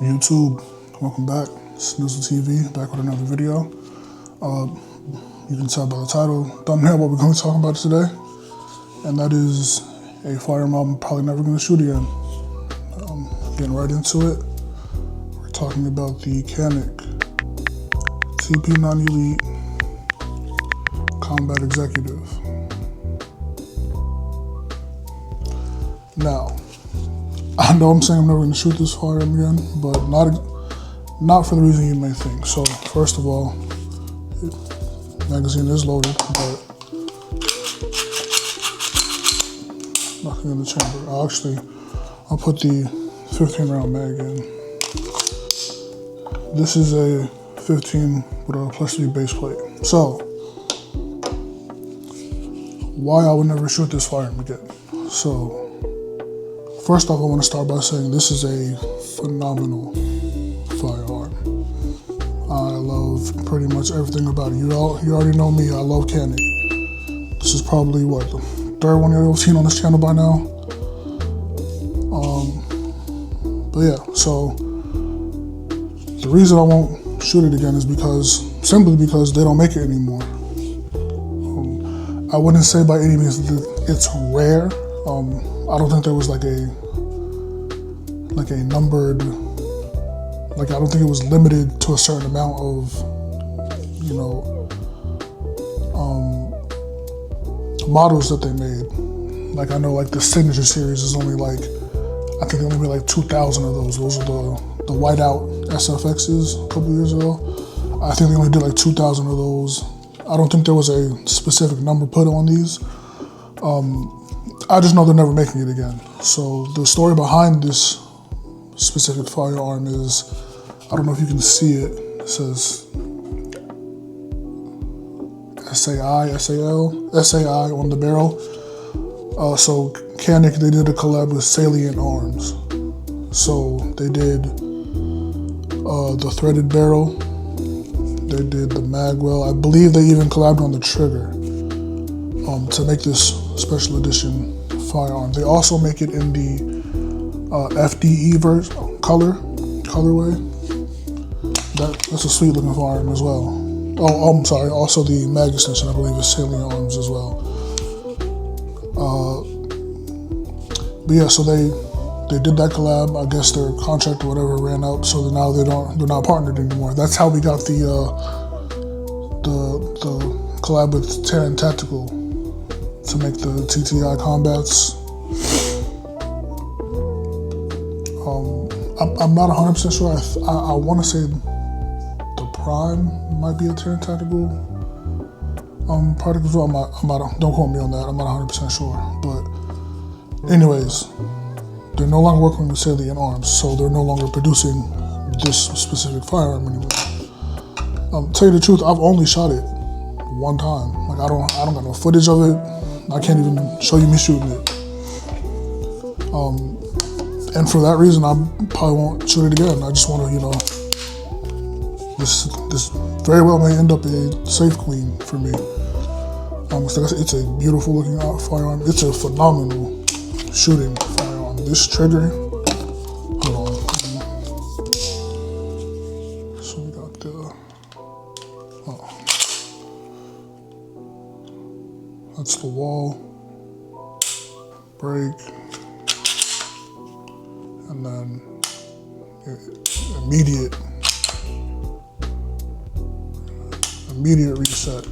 YouTube, welcome back. Snizzle TV, back with another video. You can tell by the title, thumbnail, what we're going to be talking about today, and that is a firearm I'm probably never going to shoot again. Getting right into it, we're talking about the Canik TP9 Elite Combat Executive. Now, I know I'm saying I'm never going to shoot this firearm again, but not for the reason you may think. So, first of all, the magazine is loaded, but nothing in the chamber. I'll put the 15 round mag in. This is a 15 with a +3 base plate. So, why I would never shoot this firearm again. So, first off, I want to start by saying this is a phenomenal firearm. I love pretty much everything about it. You already know me, I love Canik. This is probably, the third one you've seen on this channel by now. But yeah, so the reason I won't shoot it again is simply because they don't make it anymore. I wouldn't say by any means that it's rare. I don't think there was like a numbered, I don't think it was limited to a certain amount of, models that they made. Like, I know the Signature series is only I think they only made 2,000 of those. Those are the whiteout SFXs a couple years ago. I think they only did 2,000 of those. I don't think there was a specific number put on these. I just know they're never making it again. So the story behind this specific firearm is, I don't know if you can see it. It says SAI on the barrel. So Canik, they did a collab with Salient Arms. So they did the threaded barrel. They did the magwell. I believe they even collabed on the trigger to make this special edition firearm. They also make it in the FDE colorway. That's a sweet looking firearm as well. Oh, I'm sorry. Also the mag extension, I believe, is Salient Arms as well. But yeah, so they did that collab. I guess their contract or whatever ran out, so now they're not partnered anymore. That's how we got the collab with Terran Tactical to make the TTI combats. I'm not 100% sure. I want to say the Prime might be a Terran Tactical product as well. Don't quote me on that. I'm not 100% sure. But anyways, they're no longer working with Salient Arms, so they're no longer producing this specific firearm anymore. Tell you the truth, I've only shot it one time. I don't got no footage of it. I can't even show you me shooting it. And for that reason, I probably won't shoot it again. I just want to, this very well may end up a safe queen for me. It's a beautiful looking firearm. It's a phenomenal shooting firearm. This trigger, hold on. So we got that's the wall, break, and then immediate reset.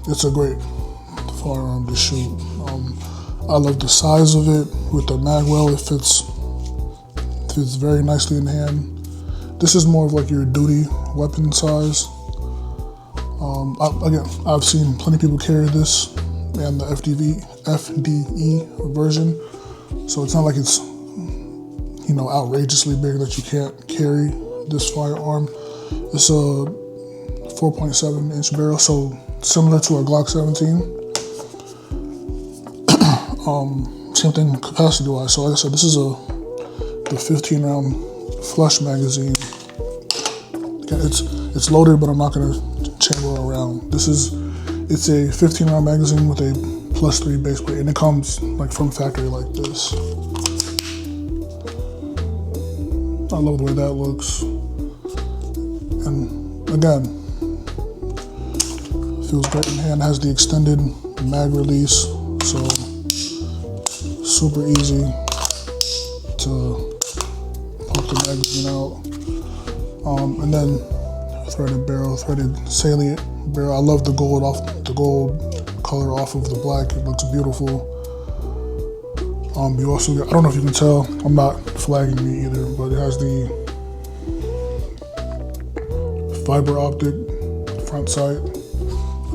It's a great firearm to shoot. I love the size of it with the magwell. It fits very nicely in hand. This is more of your duty weapon size. I've seen plenty of people carry this and the FDE version. So it's not like it's outrageously big that you can't carry this firearm. It's a 4.7 inch barrel, so similar to a Glock 17. Same thing capacity wise. So like I said, this is the 15 round flush magazine. It's loaded, but I'm not gonna chamber around. It's a 15 round magazine with a +3 base plate, and it comes from factory like this. I love the way that looks. And again, feels great in hand. Has the extended mag release, so super easy to poke the magazine out. And then threaded barrel, threaded salient barrel. I love the gold color off of the black. It looks beautiful. You also get, I don't know if you can tell, I'm not flagging me either, but it has the fiber optic front sight,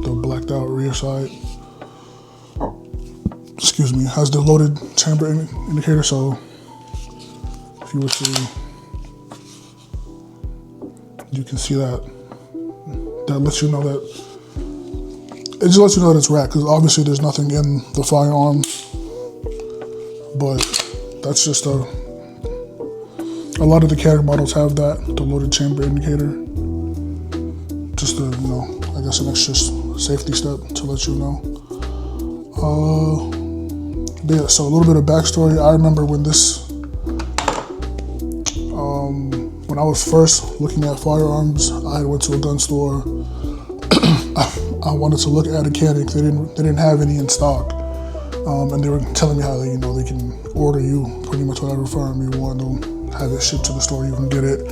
the blacked out rear sight. Excuse me. It has the loaded chamber indicator, so if you were to, you can see that. That lets you know that, it just lets you know that it's racked, because obviously there's nothing in the firearm, but that's just a lot of the Canik models have that, the loaded chamber indicator. Just a, I guess an extra safety step to let you know. Yeah, so a little bit of backstory. I remember when this, when I was first looking at firearms, I went to a gun store. I wanted to look at a Canik. They didn't have any in stock, and they were telling me how they can order you pretty much whatever firearm you want. They'll have it shipped to the store. You can get it.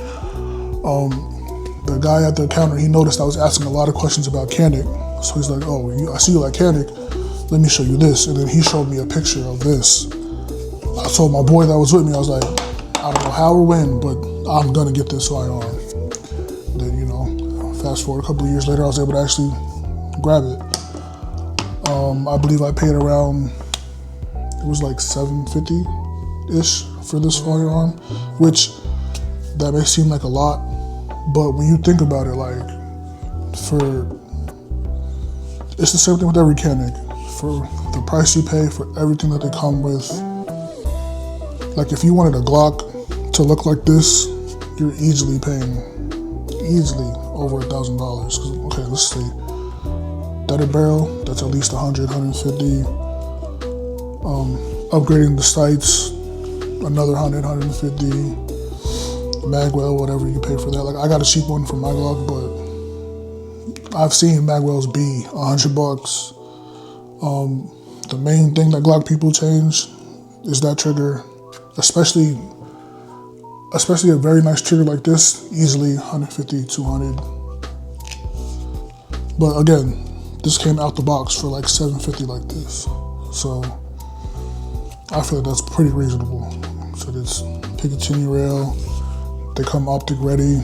The guy at the counter, he noticed I was asking a lot of questions about Canik, so he's like, "Oh, I see you like Canik. Let me show you this." And then he showed me a picture of this. I told my boy that was with me, I was like, "I don't know how or when, but I'm gonna get this firearm." Then fast forward a couple of years later, I was able to actually grab it. I believe I paid around, it was like $750-ish for this firearm, which that may seem like a lot, but when you think about it, like, it's the same thing with every Canik. For the price you pay, for everything that they come with, like if you wanted a Glock to look like this, you're easily paying over $1,000. Okay, let's see. Threaded barrel, that's at least 100, 150. Upgrading the sights, another 100, 150. Magwell, whatever you pay for that. Like, I got a cheap one for my Glock, but I've seen Magwells be $100. The main thing that Glock people change is that trigger, especially a very nice trigger like this, easily 150, 200. But again, this came out the box for like $750 like this. So I feel like that's pretty reasonable. So this Picatinny rail, they come optic ready.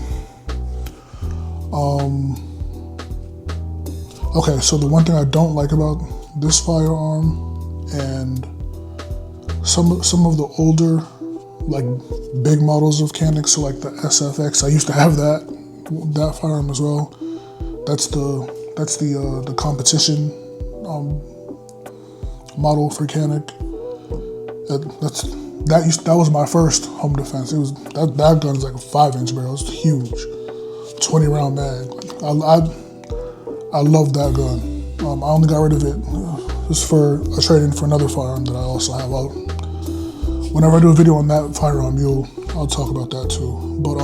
Okay, so the one thing I don't like about this firearm and some of the older, like, big models of Canik, so like the SFX, I used to have that firearm as well. That's the competition model for Canik. That was my first home defense. It was that gun's like a 5-inch barrel. It's huge, 20 round mag. I love that gun. I only got rid of it just for a trade-in for another firearm that I also have. Whenever I do a video on that firearm, I'll talk about that too. But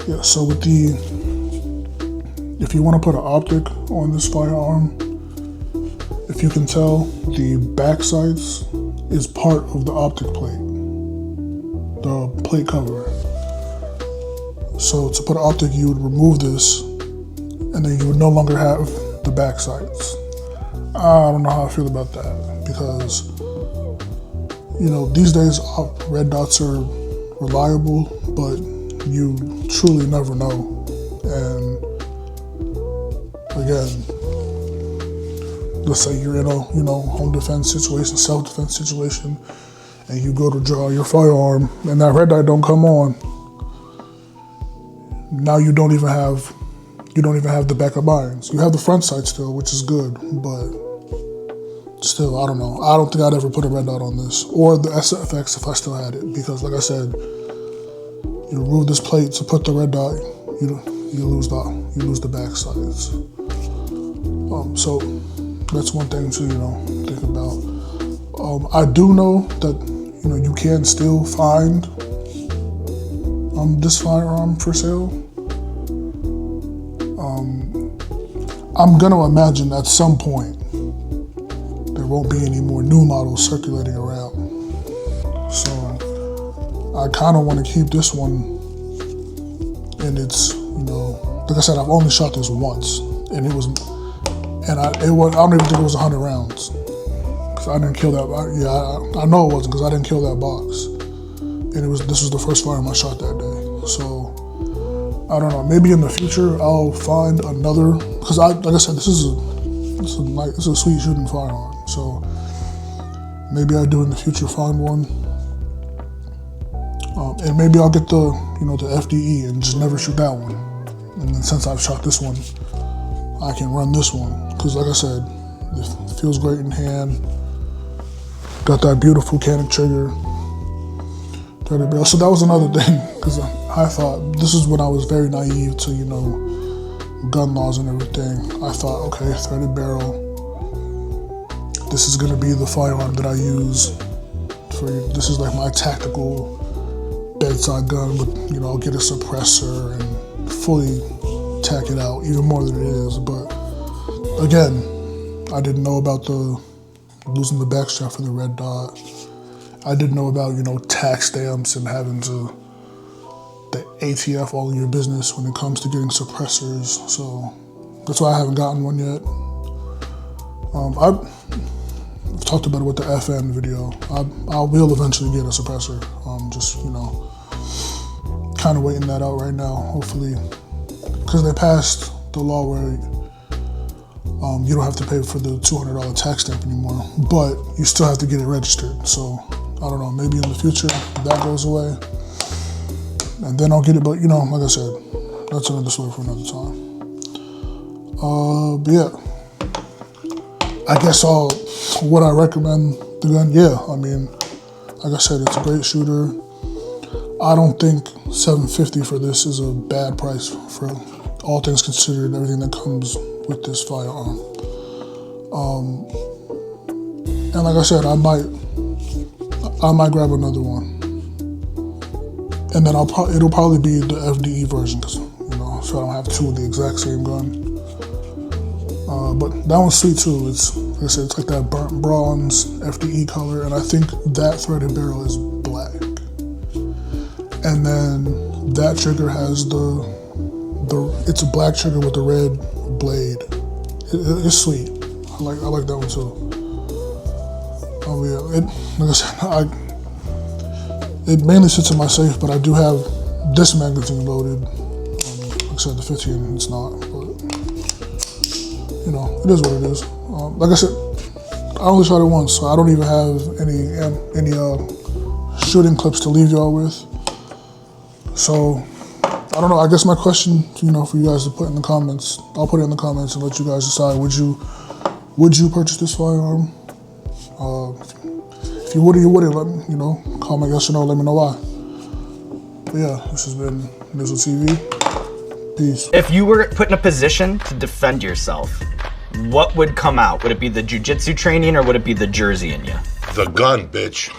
yeah. So with if you want to put an optic on this firearm, if you can tell, the back sights is part of the optic plate, the plate cover. So to put an optic, you would remove this, and then you would no longer have the back sights. I don't know how I feel about that, because these days red dots are reliable, but you truly never know. And again, let's say you're in a home defense situation, self-defense situation, and you go to draw your firearm and that red dot don't come on. Now you don't even have the backup irons. You have the front sight still, which is good, but still, I don't know. I don't think I'd ever put a red dot on this, or the SFX if I still had it, because like I said, you remove this plate to put the red dot, you lose the back sights. So that's one thing to think about. I do know that you can still find this firearm for sale. I'm gonna imagine at some point there won't be any more new models circulating around. So I kind of want to keep this one, and it's, like I said, I've only shot this once, and I don't even think it was 100 rounds. Cause I didn't kill that. I know it wasn't, because I didn't kill that box, and this was the first firearm I shot that day. So I don't know. Maybe in the future I'll find another, because like I said, this is a sweet shooting firearm. So maybe I do in the future find one, and maybe I'll get the FDE and just never shoot that one. And then since I've shot this one, I can run this one, because like I said, it feels great in hand. Got that beautiful Canik trigger. So that was another thing, because I thought, this is when I was very naive to gun laws and everything. I thought, okay, threaded barrel, this is gonna be the firearm that I use for, this is like my tactical bedside gun, but I'll get a suppressor and fully tack it out even more than it is. But again, I didn't know about the losing the backstrap for the red dot. I didn't know about tax stamps and having the ATF all in your business when it comes to getting suppressors. So that's why I haven't gotten one yet. I've talked about it with the FN video. I will eventually get a suppressor. Just kind of waiting that out right now, hopefully, because they passed the law where you don't have to pay for the $200 tax stamp anymore, but you still have to get it registered. So I don't know, maybe in the future that goes away, and then I'll get it. But like I said, that's another story for another time. But yeah, I guess would I recommend the gun? Yeah, I mean, like I said, it's a great shooter. I don't think $750 for this is a bad price for all things considered, everything that comes with this firearm. And like I said, I might grab another one, and then it'll probably be the FDE version, because so I don't have two of the exact same gun. But that one's sweet too. It's, like I said, it's like that burnt bronze FDE color, and I think that threaded barrel is black. And then that trigger has it's a black trigger with a red blade. It's sweet. I like that one too. Oh yeah, like I said, it mainly sits in my safe, but I do have this magazine loaded. Like I said, the 15, it's not, but it is what it is. Like I said, I only shot it once, so I don't even have any shooting clips to leave y'all with. So I don't know. I guess my question, for you guys to put in the comments, I'll put it in the comments and let you guys decide. Would you purchase this firearm? If you would or you wouldn't, let me, comment yes or no. Let me know why. But yeah, this has been Nizzle TV. Peace. If you were put in a position to defend yourself, what would come out? Would it be the jiu-jitsu training, or would it be the Jersey in you? The gun, bitch.